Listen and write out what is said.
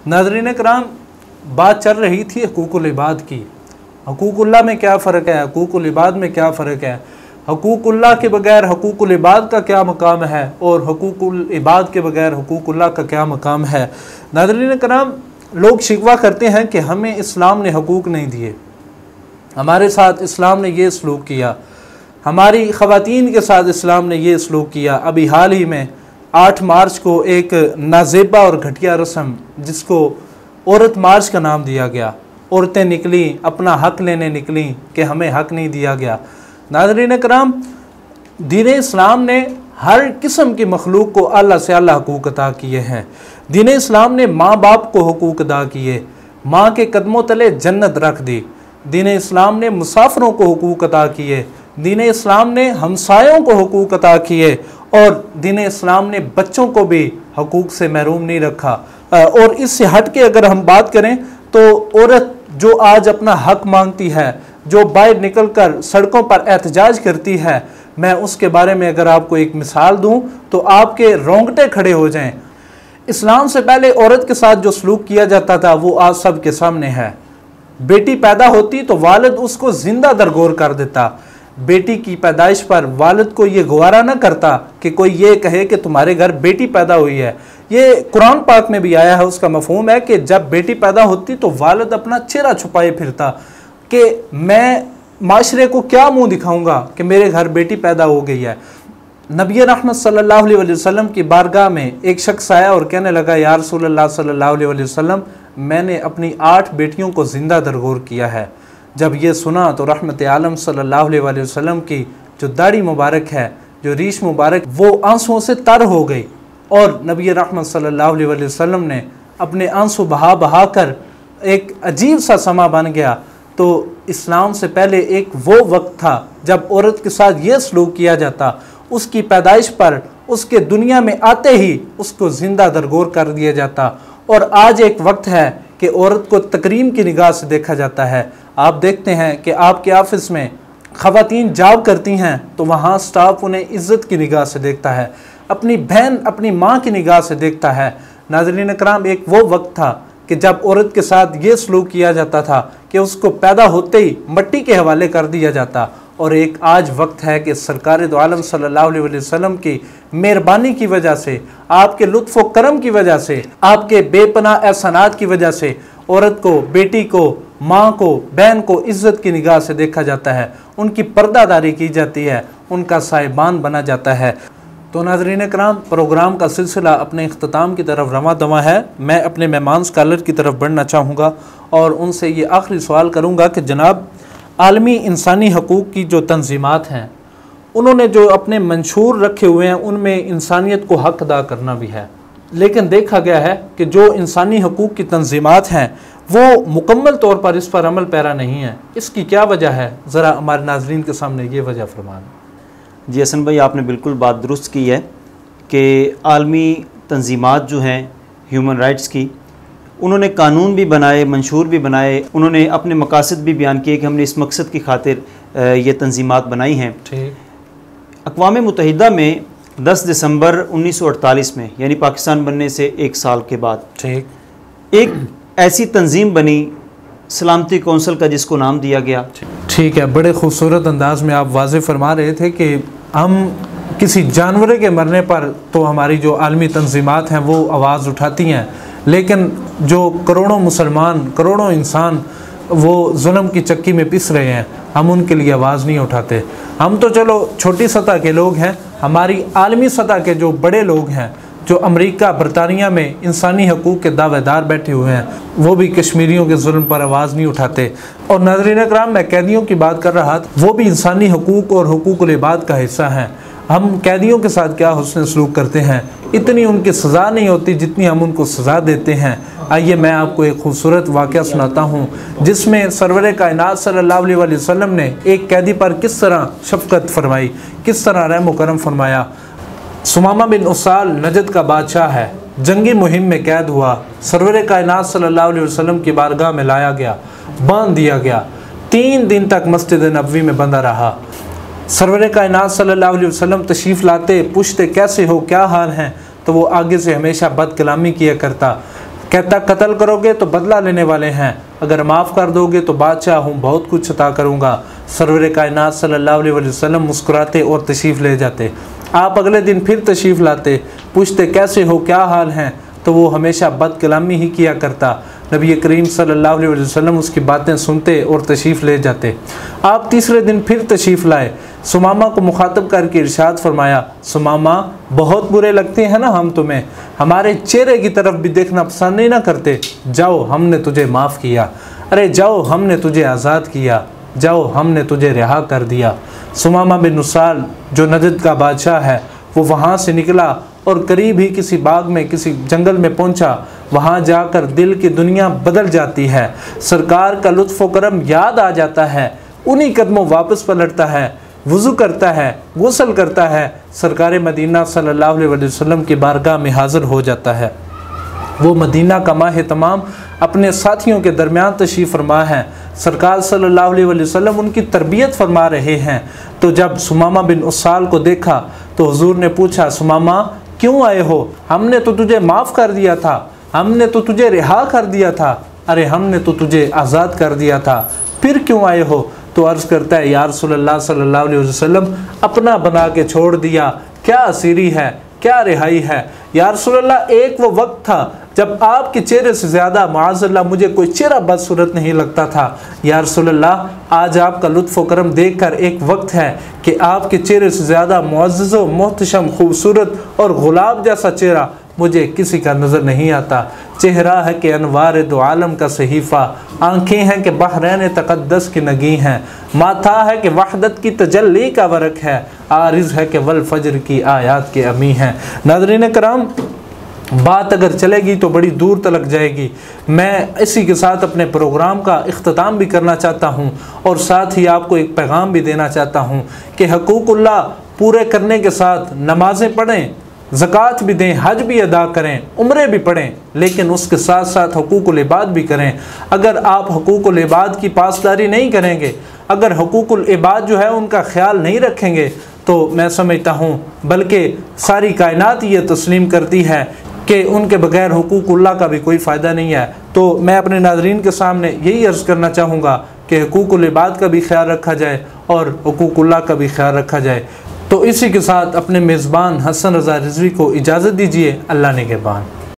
नाज़रीन कराम, बात चल रही थी हकूकुल इबाद की। हकूकुल्लाह में क्या फ़र्क है, हकूकुल इबाद में क्या फ़र्क है, हकूकुल्लाह के बगैर हकूकुल इबाद का क्या मकाम है और हकूकुल इबाद के बगैर हकूकुल्लाह का क्या मकाम है। नाज़रीन कराम, लोग शिकवा करते हैं कि हमें इस्लाम ने हकूक़ नहीं दिए, हमारे साथ इस्लाम ने ये सलूक किया, हमारी ख़वातीन के साथ इस्लाम ने ये सलूक किया। अभी हाल ही में 8 मार्च को एक नाजेबा और घटिया रस्म, जिसको औरत मार्च का नाम दिया गया, औरतें निकली, अपना हक लेने निकली कि हमें हक नहीं दिया गया। नाज़रीन कराम, दीन इस्लाम ने हर किस्म की मखलूक को अल्लाह से अल्लाह हकूक़ अता किए हैं। दीन इस्लाम ने माँ बाप को हकूक़ अदा किए, माँ के कदमों तले जन्नत रख दी। दीन इस्लाम ने मुसाफिरों को हकूक़ अता किए, दीन इस्लाम ने हमसायों को हकूक़ अता किए और दीन इस्लाम ने बच्चों को भी हकूक़ से महरूम नहीं रखा। और इससे हट के अगर हम बात करें तो औरत जो आज अपना हक मांगती है, जो बाहर निकल कर सड़कों पर एहतजाज करती है, मैं उसके बारे में अगर आपको एक मिसाल दूं तो आपके रोंगटे खड़े हो जाएं। इस्लाम से पहले औरत के साथ जो सलूक किया जाता था वो आज सब के सामने है। बेटी पैदा होती तो वालिद उसको जिंदा दरगोर कर देता। बेटी की पैदाइश पर वालिद को ये गवारा न करता कि कोई ये कहे कि तुम्हारे घर बेटी पैदा हुई है। ये कुरान पाक में भी आया है, उसका मफहूम है कि जब बेटी पैदा होती तो वालिद अपना चेहरा छुपाए फिरता कि मैं माशरे को क्या मुंह दिखाऊंगा कि मेरे घर बेटी पैदा हो गई है। नबी रहमत सल्लल्लाहु अलैहि वसल्लम की बारगाह में एक शख्स आया और कहने लगा, या रसूलल्लाह सल्लल्लाहु अलैहि वसल्लम, मैंने अपनी 8 बेटियों को जिंदा दरगोर किया है। जब ये सुना तो रहमत आलम सल्लल्लाहु अलैहि वसल्लम की जो दाढ़ी मुबारक है, जो रीश मुबारक, वो आंसुओं से तर हो गई और नबी रहमत सल्लल्लाहु अलैहि वसल्लम ने अपने आंसू बहा बहा कर, एक अजीब सा समा बन गया। तो इस्लाम से पहले एक वो वक्त था जब औरत के साथ ये सलूक किया जाता, उसकी पैदाइश पर, उसके दुनिया में आते ही उसको ज़िंदा दरगोर कर दिया जाता। और आज एक वक्त है कि औरत को तकरीम की निगाह से देखा जाता है। आप देखते हैं कि आपके ऑफिस में ख़वातीन जॉब करती हैं तो वहाँ स्टाफ उन्हें इज़्ज़त की निगाह से देखता है, अपनी बहन अपनी माँ की निगाह से देखता है। नाज़रीन कराम, एक वो वक्त था कि जब औरत के साथ ये सलूक किया जाता था कि उसको पैदा होते ही मट्टी के हवाले कर दिया जाता। और एक आज वक्त है कि सरकार दो आलम सल्लल्लाहु अलैहि वसल्लम की मेहरबानी की वजह से, आपके लुत्फ़ व करम की वजह से, आपके बेपनाह एहसानात की वजह से औरत को, बेटी को, माँ को, बहन को इज़्ज़त की निगाह से देखा जाता है, उनकी पर्दादारी की जाती है, उनका साहिबान बना जाता है। तो नाज़रीन कराम, प्रोग्राम का सिलसिला अपने इख्तिताम की तरफ रवा दवा है। मैं अपने मेहमान स्कॉलर की तरफ बढ़ना चाहूँगा और उनसे ये आखिरी सवाल करूँगा कि जनाब, आलमी इंसानी हकूक़ की जो तंजीमात हैं, उन्होंने जो अपने मंशूर रखे हुए हैं उनमें इंसानियत को हक अदा करना भी है, लेकिन देखा गया है कि जो इंसानी हकूक़ की तंजीमात हैं वो मुकम्मल तौर पर इस पर अमल पैरा नहीं है। इसकी क्या वजह है? ज़रा हमारे नाज़रीन के सामने ये वजह फरमान। जी हसन भाई, आपने बिल्कुल बात दुरुस्त की है कि आलमी तंजीमात जो हैं ह्यूमन राइट्स की, उन्होंने कानून भी बनाए, मंशूर भी बनाए, उन्होंने अपने मकासद भी बयान किए कि हमने इस मकसद की खातिर ये तंजीमात बनाई हैं। अक़वाम मुत्तहिदा में 10 दिसंबर 1948 में, यानी पाकिस्तान बनने से 1 साल के बाद, एक ऐसी तंजीम बनी सलामती कौंसल का, जिसको नाम दिया गया। ठीक है, बड़े खूबसूरत अंदाज में आप वाज़े फरमा रहे थे कि हम किसी जानवर के मरने पर तो हमारी जो आलमी तंजीमात हैं वो आवाज़ उठाती हैं, लेकिन जो करोड़ों मुसलमान, करोड़ों इंसान वो जुल्म की चक्की में पिस रहे हैं, हम उनके लिए आवाज़ नहीं उठाते। हम तो चलो छोटी सतह के लोग हैं, हमारी आलमी सतह के जो बड़े लोग हैं, जो अमेरिका, बरतानिया में इंसानी हकूक़ के दावेदार बैठे हुए हैं, वो भी कश्मीरियों के जुल्म पर आवाज़ नहीं उठाते। और नाज़रीन कराम, मैं कैदियों की बात कर रहा था, वो भी इंसानी हकूक़ और हुकूकुल इबाद का हिस्सा हैं। हम कैदियों के साथ क्या हुस्न सलूक करते हैं, इतनी उनकी सज़ा नहीं होती जितनी हम उनको सज़ा देते हैं। आइए मैं आपको एक खूबसूरत वाक़या सुनाता हूँ, जिसमें सरवर कायनात सल्लल्लाहु अलैहि वसल्लम ने एक कैदी पर किस तरह शफ़क़त फरमाई, किस तरह रहम व करम फरमाया। सुमामा बिन उसाल नजद का बादशाह है, जंगी मुहिम में कैद हुआ, सरवर कायनात सल्लल्लाहु अलैहि वसल्लम की बारगाह में लाया गया, बांध दिया गया, 3 दिन तक मस्जिद नबवी में बंधा रहा। सरवर कायनात सल्लल्लाहु अलैहि वसल्लम तशरीफ़ लाते, पूछते कैसे हो, क्या हाल हैं, तो वो आगे से हमेशा बद कलामी किया करता। कहता कत्ल करोगे तो बदला लेने वाले हैं, अगर माफ़ कर दोगे तो बादशाह हूँ, बहुत कुछ अता करूँगा। सरवर कायनात सल्लल्लाहु अलैहि वसल्लम मुस्कुराते और तशरीफ़ ले जाते। आप अगले दिन फिर तशरीफ़ लाते, पूछते कैसे हो, क्या हाल हैं, तो वो हमेशा बद कलामी ही किया करता। नबी करीम सल्लल्लाहु अलैहि वसल्लम उसकी बातें सुनते और तशरीफ़ ले जाते। आप तीसरे दिन फिर तशरीफ़ लाए, सुमामा को मुखातब करके इरशाद फरमाया, सुमामा बहुत बुरे लगते हैं ना हम तुम्हें, हमारे चेहरे की तरफ भी देखना पसंद नहीं ना करते, जाओ हमने तुझे माफ़ किया, अरे जाओ हमने तुझे आज़ाद किया, जाओ हमने तुझे रिहा कर दिया। सुमामा बिन उसाल जो नजद का बादशाह है वो वहाँ से निकला और करीब ही किसी बाग में, किसी जंगल में पहुंचा। वहाँ जाकर दिल की दुनिया बदल जाती है, सरकार का लुत्फ़ व करम याद आ जाता है, उन्हीं कदमों वापस पलटता है, वज़ू करता है, गुस्ल करता है, सरकार मदीना सल्लल्लाहु अलैहि वसल्लम की बारगाह में हाज़िर हो जाता है। वो मदीना का माह तमाम अपने साथियों के दरमियान तशरीफ़ फरमा है, सरकार सल्लल्लाहु अलैहि वसल्लम उनकी तरबियत फरमा रहे हैं। तो जब सुमामा बिन उसाल को देखा तो हुजूर ने पूछा, सुमामा क्यों आए हो, हमने तो तुझे माफ़ कर दिया था, हमने तो तुझे रिहा कर दिया था, अरे हमने तो तुझे आज़ाद कर दिया था, फिर क्यों आए हो। तो अर्ज़ करता है, या रसूलल्लाह सल्लल्लाहु अलैहि वसल्लम अपना बना के छोड़ दिया, क्या असीरी है, क्या रिहाई है। या रसूलल्लाह एक वो वक्त था जब आपके चेहरे से ज़्यादा माअज़ल्लाह मुझे कोई चेहरा बदसूरत नहीं लगता था। या रसूलल्लाह आज आपका लुत्फ़ व करम देख कर एक वक्त है कि आपके चेहरे से ज़्यादा मुअज़्ज़ज़ व मोहतशम खूबसूरत और गुलाब जैसा चेहरा मुझे किसी का नज़र नहीं आता। चेहरा है कि अनवार दो आलम का सहीफ़ा, आँखें हैं कि बहरैन तक़द्दस की नगी हैं, माथा है कि वहदत की तजल्ली का वरक है, आरिज़ है कि वल फज्र की आयात के अमी हैं। नाज़रीन कराम, बात अगर चलेगी तो बड़ी दूर तलक जाएगी। मैं इसी के साथ अपने प्रोग्राम का इख्तिताम भी करना चाहता हूँ और साथ ही आपको एक पैगाम भी देना चाहता हूँ कि हकूक़ुल्लाह पूरे करने के साथ नमाज़ें पढ़ें, ज़कात भी दें, हज भी अदा करें, उम्रे भी पढ़ें, लेकिन उसके साथ साथ हकूक़ुल इबाद भी करें। अगर आप हकूक़ुल इबाद की पासदारी नहीं करेंगे, अगर हकूक़ुल इबाद जो है उनका ख्याल नहीं रखेंगे, तो मैं समझता हूँ बल्कि सारी कायनात ये तस्लीम करती है कि उनके बगैर हुकूकुल्लाह का भी कोई फ़ायदा नहीं है। तो मैं अपने नाज़रीन के सामने यही अर्ज़ करना चाहूँगा कि हुकूकुल इबाद का भी ख्याल रखा जाए और हुकूकुल्लाह का भी ख्याल रखा जाए। तो इसी के साथ अपने मेज़बान हसन रज़ा रिज़वी को इजाज़त दीजिए। अल्लाह निगहबान।